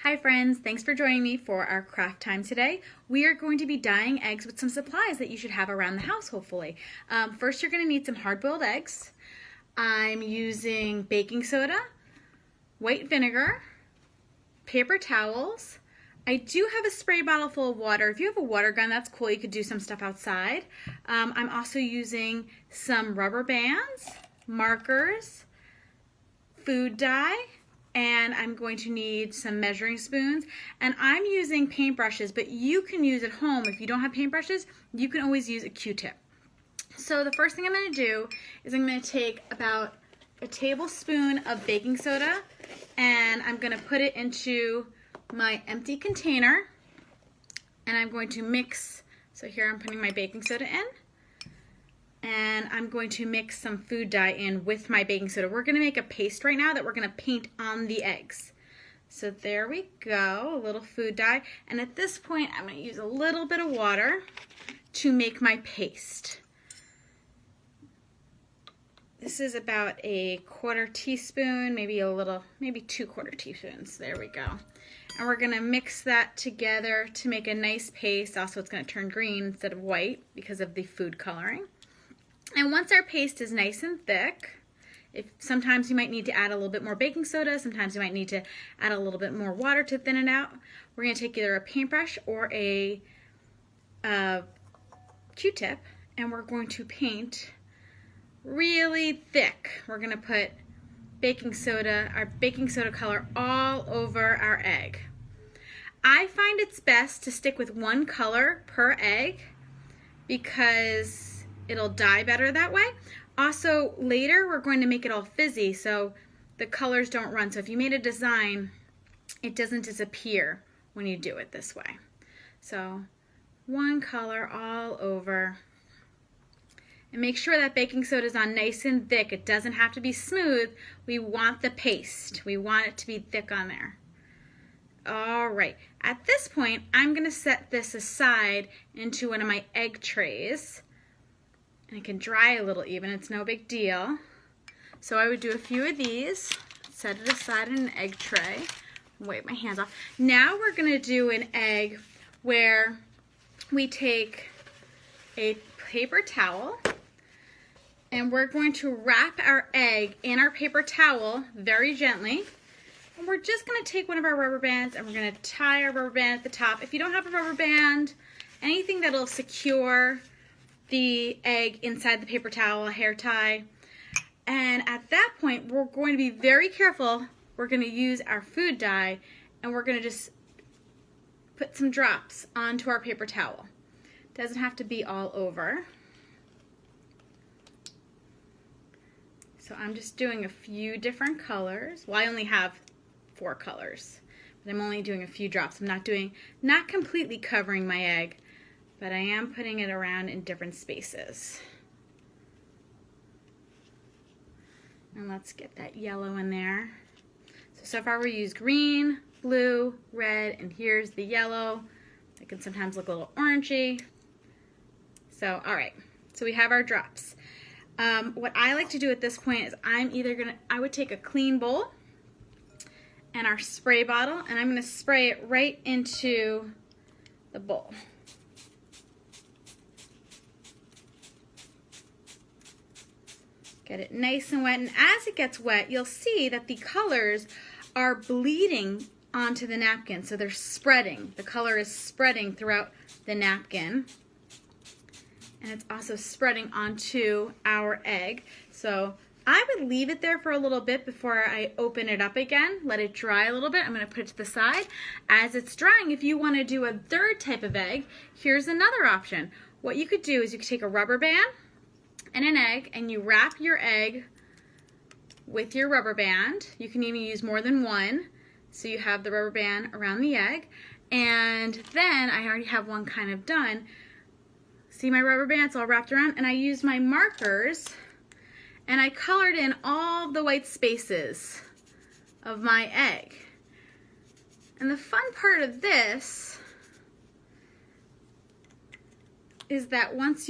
Hi friends, thanks for joining me for our craft time today. We are going to be dyeing eggs with some supplies that you should have around the house, hopefully. First, you're going to need some hard-boiled eggs. I'm using baking soda, white vinegar, paper towels. I do have a spray bottle full of water. If you have a water gun, that's cool. You could do some stuff outside. I'm also using some rubber bands, markers, food dye, and I'm going to need some measuring spoons, and I'm using paintbrushes, but you can use at home. If you don't have paintbrushes, you can always use a Q-tip. So the first thing I'm going to do is I'm going to take about a tablespoon of baking soda, and I'm going to put it into my empty container, and I'm going to mix. So here I'm putting my baking soda in, and I'm going to mix some food dye in with my baking soda. We're going to make a paste right now that we're going to paint on the eggs. So there we go, a little food dye. And at this point, I'm going to use a little bit of water to make my paste. This is about a quarter teaspoon, maybe 2/4 teaspoons. There we go. And we're going to mix that together to make a nice paste. Also, it's going to turn green instead of white because of the food coloring. And once our paste is nice and thick, sometimes you might need to add a little bit more baking soda, sometimes you might need to add a little bit more water to thin it out. We're going to take either a paintbrush or a Q-tip, and we're going to paint really thick. We're going to put our baking soda color all over our egg. I find it's best to stick with one color per egg because it'll dye better that way. Also, later we're going to make it all fizzy so the colors don't run. So if you made a design, it doesn't disappear when you do it this way. So one color all over. And make sure that baking soda is on nice and thick. It doesn't have to be smooth. We want the paste. We want it to be thick on there. All right. At this point, I'm going to set this aside into one of my egg trays. And it can dry a little even, it's no big deal. So I would do a few of these, set it aside in an egg tray, wipe my hands off. Now we're gonna do an egg where we take a paper towel and we're going to wrap our egg in our paper towel very gently. And we're just gonna take one of our rubber bands and we're gonna tie our rubber band at the top. If you don't have a rubber band, anything that'll secure the egg inside the paper towel, a hair tie. And at that point, we're going to be very careful. We're going to use our food dye and we're going to just put some drops onto our paper towel. Doesn't have to be all over. So I'm just doing a few different colors. Well, I only have 4 colors, but I'm only doing a few drops. I'm not completely covering my egg, but I am putting it around in different spaces. And let's get that yellow in there. So far we used green, blue, red, and here's the yellow. It can sometimes look a little orangey. So, all right, so we have our drops. What I like to do at this point is I would take a clean bowl and our spray bottle, and I'm gonna spray it right into the bowl. Get it nice and wet, and as it gets wet, you'll see that the colors are bleeding onto the napkin, so they're spreading. The color is spreading throughout the napkin, and it's also spreading onto our egg. So I would leave it there for a little bit before I open it up again, let it dry a little bit. I'm going to put it to the side. As it's drying, if you want to do a third type of egg, here's another option. What you could do is you could take a rubber band and an egg, and you wrap your egg with your rubber band. You can even use more than one, so you have the rubber band around the egg. And then I already have one kind of done. See my rubber band's all wrapped around, and I used my markers and I colored in all the white spaces of my egg. And the fun part of this is that once